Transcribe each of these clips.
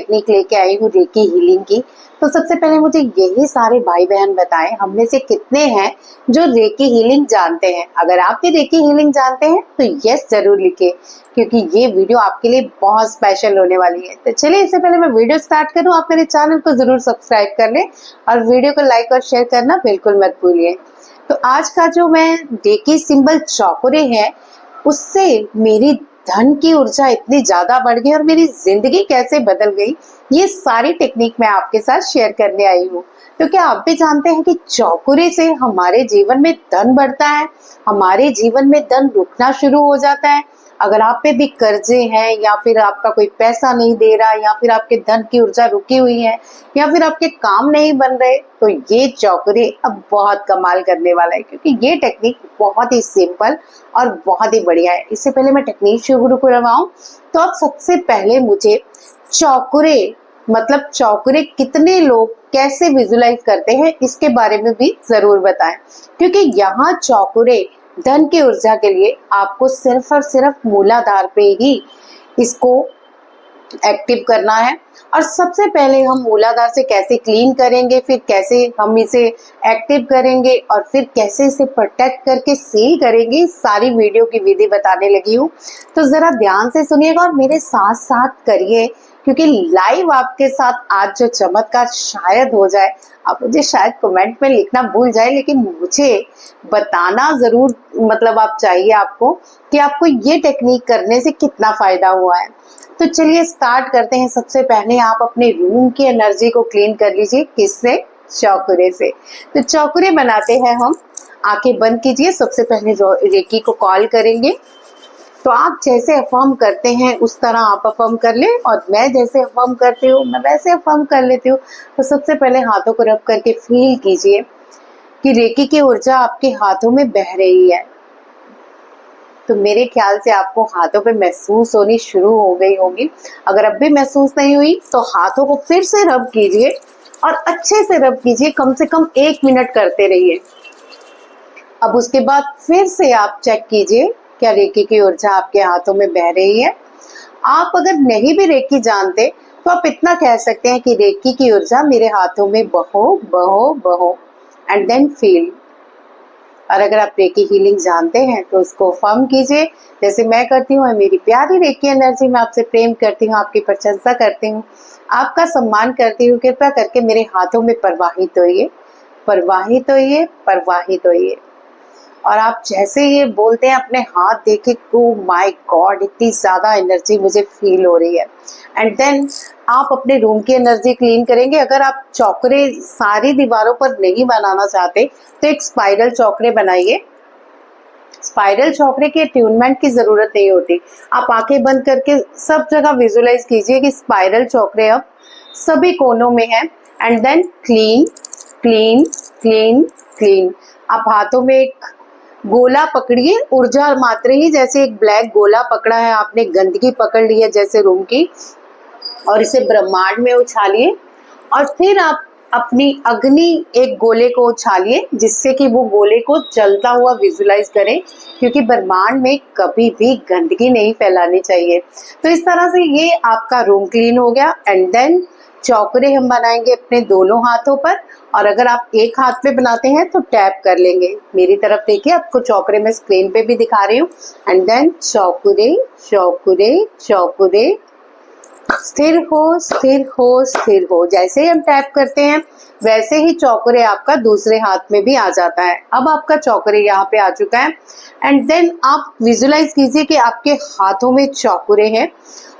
Technique लेके आई हूँ recce healing की। तो सबसे पहले मुझे यही सारे भाई बहन बताएं, हम में से कितने हैं जो रेकी हीलिंग जानते हैं। अगर आप भी रेकी हीलिंग जानते हैं तो यस जरूर लिखिए, क्योंकि ये वीडियो आपके लिए बहुत स्पेशल होने वाली है। तो चलिए, इससे पहले मैं वीडियो स्टार्ट करूँ, आप मेरे चैनल को जरूर सब्सक्राइब कर लें और वीडियो को लाइक और शेयर करना बिल्कुल मत भूलिए। तो आज का जो मैं रेकी सिंबल चौकुरे है, उससे मेरी धन की ऊर्जा इतनी ज्यादा बढ़ गई और मेरी जिंदगी कैसे बदल गई, ये सारी टेक्निक मैं आपके साथ शेयर करने आई हूँ। तो क्या आप भी जानते हैं कि चौकुरे से हमारे जीवन में धन बढ़ता है, हमारे जीवन में धन रुकना शुरू हो जाता है। अगर आप पे भी कर्जे हैं, या फिर आपका कोई पैसा नहीं दे रहा, या फिर आपके धन की ऊर्जा रुकी हुई है, या फिर आपके काम नहीं बन रहे, तो ये चौकुरे अब बहुत कमाल करने वाला है, क्योंकि ये टेक्निक बहुत ही सिंपल और बहुत ही बढ़िया है। इससे पहले मैं टेक्निक शुरू करवाऊं, तो आप सबसे पहले मुझे चौकुरे मतलब चौकुरे कितने लोग कैसे विजुलाइज करते हैं इसके बारे में भी जरूर बताएं, क्योंकि यहाँ चौकुरे धन की ऊर्जा के लिए आपको सिर्फ और सिर्फ मूलाधार पे ही इसको एक्टिव करना है। और सबसे पहले हम मूलाधार से कैसे क्लीन करेंगे, फिर कैसे हम इसे एक्टिव करेंगे और फिर कैसे इसे प्रोटेक्ट करके सील करेंगे, सारी वीडियो की विधि बताने लगी हूँ। तो जरा ध्यान से सुनिएगा और मेरे साथ साथ करिए, क्योंकि लाइव आपके साथ आज जो चमत्कार शायद हो जाए। आप मुझे शायद कमेंट में लिखना भूल जाए, लेकिन मुझे बताना जरूर, मतलब आप चाहिए आपको कि आपको ये टेक्निक करने से कितना फायदा हुआ है। तो चलिए स्टार्ट करते हैं। सबसे पहले आप अपने रूम की एनर्जी को क्लीन कर लीजिए। किससे? चौकुरे से। तो चौकुरे बनाते हैं हम। आंखें बंद कीजिए। सबसे पहले रेकी को कॉल करेंगे। तो आप जैसे अफर्म करते हैं उस तरह आप अफर्म कर ले, और मैं जैसे अफर्म करती हूँ मैं वैसे अफर्म कर लेती हूँ। तो सबसे पहले हाथों को रब करके फील कीजिए कि रेकी की ऊर्जा आपके हाथों में बह रही है। तो मेरे ख्याल से आपको हाथों पे महसूस होनी शुरू हो गई होगी। अगर अब भी महसूस नहीं हुई तो हाथों को फिर से रब कीजिए और अच्छे से रब कीजिए, कम से कम 1 मिनट करते रहिए। अब उसके बाद फिर से आप चेक कीजिए क्या रेकी की ऊर्जा आपके हाथों में बह रही है। आप अगर नहीं भी रेकी जानते तो आप इतना कह सकते हैं कि रेकी की ऊर्जा मेरे हाथों में बहो बहो बहो, एंड देन फील। और अगर आप रेकी हीलिंग जानते हैं तो उसको फर्म कीजिए जैसे मैं करती हूँ। मेरी प्यारी रेकी एनर्जी, मैं आपसे प्रेम करती हूँ, आपकी प्रशंसा करती हूँ, आपका सम्मान करती हूँ। कृपया करके मेरे हाथों में प्रवाहित होइए, प्रवाहित होइए, प्रवाहित होइए। और आप जैसे ये बोलते हैं अपने हाथ देखे, ओ माय गॉड, इतनी ज्यादा एनर्जी मुझे फील हो रही है। एंड देन आप अपने रूम की एनर्जी क्लीन करेंगे। अगर आप चौकरे सारी दीवारों पर नहीं बनाना चाहते तो एक स्पाइरल चौकरे बनाइए। स्पाइरल चौकरे की ट्यूनमेंट की जरूरत नहीं होती। आप आंखें बंद करके सब जगह विजुलाइज कीजिए कि स्पाइरल चौकरे अब सभी कोनों में है। And then clean clean clean clean. आप हाथों में एक गोला पकड़िए, ऊर्जा मात्र ही, जैसे एक ब्लैक गोला पकड़ा है आपने, गंदगी पकड़ ली है जैसे रूम की, और इसे ब्रह्मांड में उछालिए। और फिर आप अपनी अग्नि एक गोले को उछालिए, जिससे कि वो गोले को जलता हुआ विजुलाइज करें, क्योंकि ब्रह्मांड में कभी भी गंदगी नहीं फैलानी चाहिए। तो इस तरह से ये आपका रूम क्लीन हो गया। एंड देन चौकरे हम बनाएंगे अपने दोनों हाथों पर, और अगर आप एक हाथ पे बनाते हैं तो टैप कर लेंगे। मेरी तरफ देखिए, आपको चौकरे मैं स्क्रीन पे भी दिखा रही हूँ। एंड देन चौकरे चौकरे चौकरे, स्थिर हो स्थिर हो स्थिर हो। जैसे ही हम टैप करते हैं वैसे ही चौकरे आपका दूसरे हाथ में भी आ जाता है। अब आपका चौकरे यहाँ पे आ चुका है। एंड देन आप विजुलाइज कीजिए कि आपके हाथों में चौकरे हैं,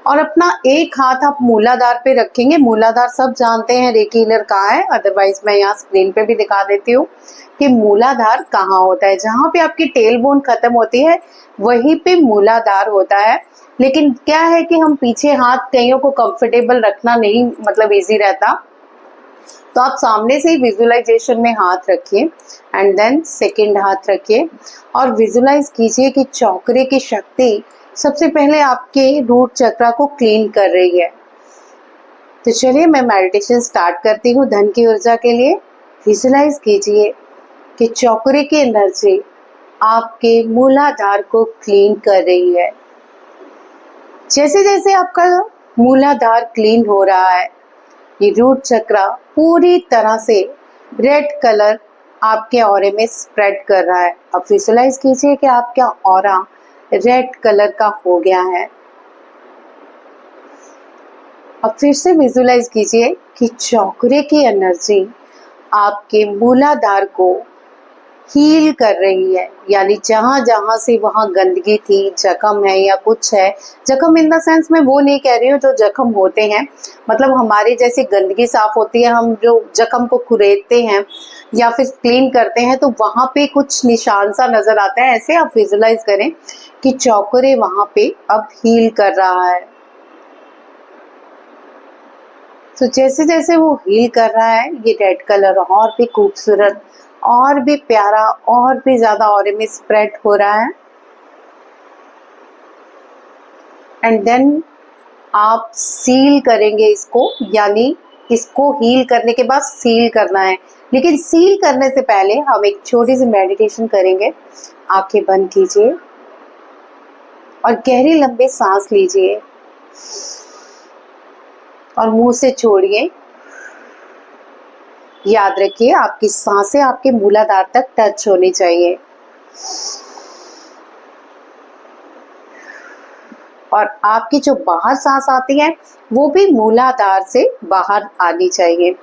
और अपना एक हाथ आप मूलाधार पे रखेंगे। मूलाधार सब जानते हैं रेकी हीलर कहाँ है, अदरवाइज मैं यहाँ स्क्रीन पे भी दिखा देती हूँ कि मूलाधार कहाँ होता है। जहाँ पे आपकी टेल बोन खत्म होती है वहीं पे मूलाधार होता है। लेकिन क्या है कि हम पीछे हाथ कईयों को कंफर्टेबल रखना नहीं, मतलब इजी रहता, तो आप सामने से ही विजुलाइजेशन में हाथ रखिए। एंड देन सेकंड हाथ रखिए और विजुलाइज कीजिए कि चौकरे की शक्ति सबसे पहले आपके रूट चक्रा को क्लीन कर रही है। तो चलिए मैं मेडिटेशन स्टार्ट करती हूँ धन की ऊर्जा के लिए। विजुलाइज कीजिए कि चौकरे की एनर्जी आपके मूलाधार को क्लीन कर रही है। जैसे जैसे आपका मूलाधार क्लीन हो रहा है। ये रूट चक्र पूरी तरह से रेड कलर आपके ऑरे में स्प्रेड कर रहा है। अब विजुलाइज कीजिए कि आपका ऑरा रेड कलर का हो गया है। अब फिर से विजुलाइज कीजिए कि चौकरे की एनर्जी आपके मूलाधार को हील कर रही है, यानी जहां जहां से वहां गंदगी थी, जख्म है या कुछ है, जख्म इन द सेंस में वो नहीं कह रही हूँ जो जख्म होते हैं, मतलब हमारे जैसे गंदगी साफ होती है, हम जो जख्म को कुरेदते हैं या फिर क्लीन करते हैं तो वहां पे कुछ निशान सा नजर आता है। ऐसे आप विजुलाइज करें कि चौकरे वहां पे अब हील कर रहा है। तो जैसे जैसे वो हील कर रहा है ये रेड कलर और भी खूबसूरत, और भी प्यारा, और भी ज्यादा ऑरे में स्प्रेड हो रहा है। एंड देन आप सील करेंगे इसको, यानी इसको हील करने के बाद सील करना है। लेकिन सील करने से पहले हम एक छोटी सी मेडिटेशन करेंगे। आंखें बंद कीजिए और गहरी लंबी सांस लीजिए और मुंह से छोड़िए। याद रखिए आपकी सांसें आपके मूलाधार तक टच होनी चाहिए और आपकी जो बाहर सांस आती है वो भी मूलाधार से बाहर आनी चाहिए।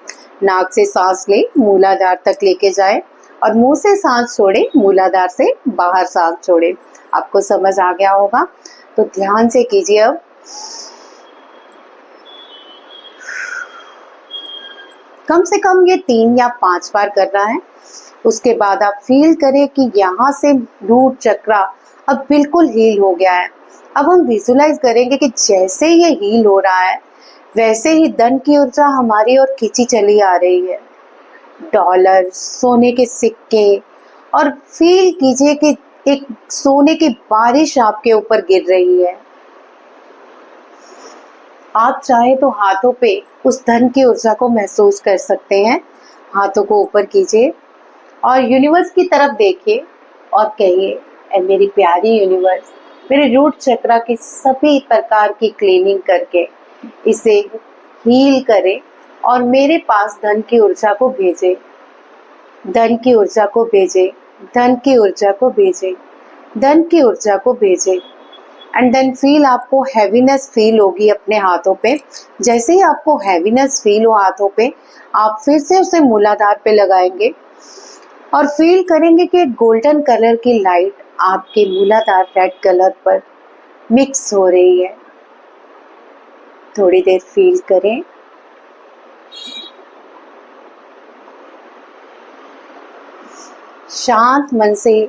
नाक से सांस ले, मूलाधार तक लेके जाए और मुंह से सांस छोड़े, मूलाधार से बाहर सांस छोड़े। आपको समझ आ गया होगा, तो ध्यान से कीजिए। अब कम से कम ये 3 या 5 बार करना है। उसके बाद आप फील करें कि यहाँ से रूट चक्र अब बिल्कुल हील हो गया है। अब हम विजुलाइज करेंगे कि जैसे ये हील हो रहा है वैसे ही धन की ऊर्जा हमारी ओर खींची चली आ रही है। डॉलर, सोने के सिक्के, और फील कीजिए कि एक सोने की बारिश आपके ऊपर गिर रही है। आप चाहे तो हाथों पे उस धन की ऊर्जा को महसूस कर सकते हैं। हाथों को ऊपर कीजिए और यूनिवर्स की तरफ देखिए और कहिए, ऐ मेरी प्यारी यूनिवर्स, मेरे रूट चक्र की सभी प्रकार की क्लीनिंग करके इसे हील करे और मेरे पास धन की ऊर्जा को भेजे, धन की ऊर्जा को भेजे, धन की ऊर्जा को भेजे, धन की ऊर्जा को भेजे। एंड देन फील, आपको हैवीनेस फील होगी अपने हाथों पे। जैसे ही आपको हैवीनेस फील हो हाथों पे, आप फिर से उसे मूलाधार पे लगाएंगे और फील करेंगे कि गोल्डन कलर की लाइट आपके मूलाधार रेड कलर पर मिक्स हो रही है। थोड़ी देर फील करें। शांत मन से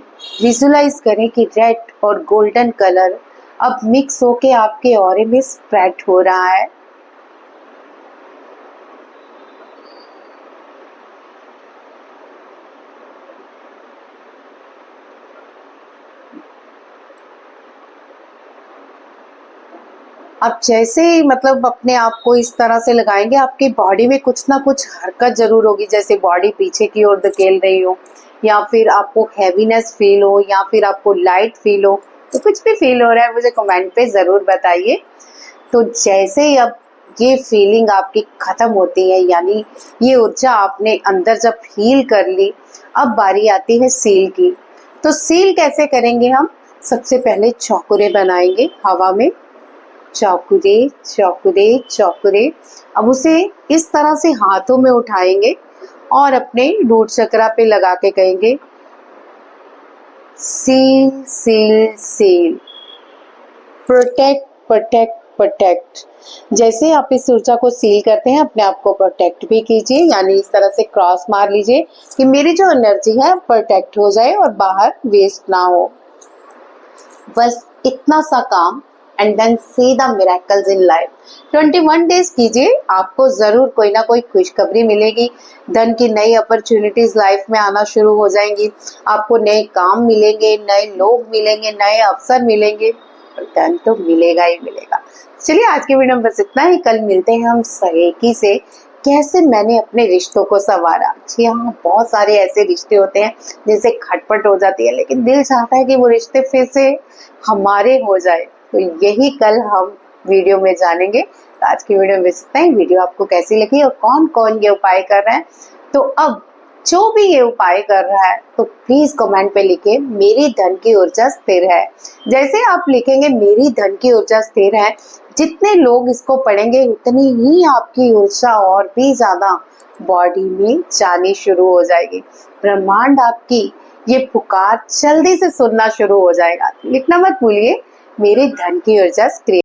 विजुलाइज करें कि रेड और गोल्डन कलर अब मिक्स होके आपके ऑरे में स्प्रेड हो रहा है। अब जैसे ही मतलब अपने आप को इस तरह से लगाएंगे, आपकी बॉडी में कुछ ना कुछ हरकत जरूर होगी, जैसे बॉडी पीछे की ओर धकेल रही हो, या फिर आपको हैवीनेस फील हो, या फिर आपको लाइट फील हो। तो कुछ भी फील हो रहा है मुझे कमेंट पे ज़रूर बताइए। तो जैसे ही अब ये फीलिंग आपकी ख़त्म होती है, यानी ये ऊर्जा आपने अंदर जब हील कर ली, अब बारी आती है सील की। तो सील कैसे करेंगे हम? सबसे पहले चौकुरे बनाएंगे हवा में, चौकुरे चौकुरे चौकुरे। अब उसे इस तरह से हाथों में उठाएंगे और अपने रूट चक्र पे लगा के कहेंगे, seal seal seal, protect protect protect. जैसे आप इस ऊर्जा को सील करते हैं, अपने आप को प्रोटेक्ट भी कीजिए, यानी इस तरह से क्रॉस मार लीजिए कि मेरी जो एनर्जी है प्रोटेक्ट हो जाए और बाहर वेस्ट ना हो। बस इतना सा काम, and then see the miracles in life. 21 days कीजिए, आपको जरूर कोई ना कोई खुशखबरी मिलेगी। धन की नई अपॉर्चुनिटीज लाइफ में आना शुरू हो जाएंगी। आपको नए काम मिलेंगे, नए लोग मिलेंगे, नए अवसर मिलेंगे, और धन तो मिलेगा ही मिलेगा। चलिए आज के वीडियो में बस इतना ही। कल मिलते हैं हम सहेकी से, कैसे मैंने अपने रिश्तों को संवारा। जी हाँ, बहुत सारे ऐसे रिश्ते होते हैं जिनसे खटपट हो जाती है, लेकिन दिल चाहता है कि वो रिश्ते फिर से हमारे हो जाए। तो यही कल हम वीडियो में जानेंगे। तो आज की वीडियो में इतना ही। वीडियो आपको कैसी लगी और कौन कौन ये उपाय कर रहे हैं, तो अब जो भी ये उपाय कर रहा है तो प्लीज कमेंट पे लिखे मेरी धन की ऊर्जा स्थिर है। जैसे आप लिखेंगे मेरी धन की ऊर्जा स्थिर है, जितने लोग इसको पढ़ेंगे उतनी ही आपकी ऊर्जा और भी ज्यादा बॉडी में जानी शुरू हो जाएगी। ब्रह्मांड आपकी ये पुकार जल्दी से सुनना शुरू हो जाएगा। लिखना मत भूलिए, मेरी धन की ऊर्जा स्थिर।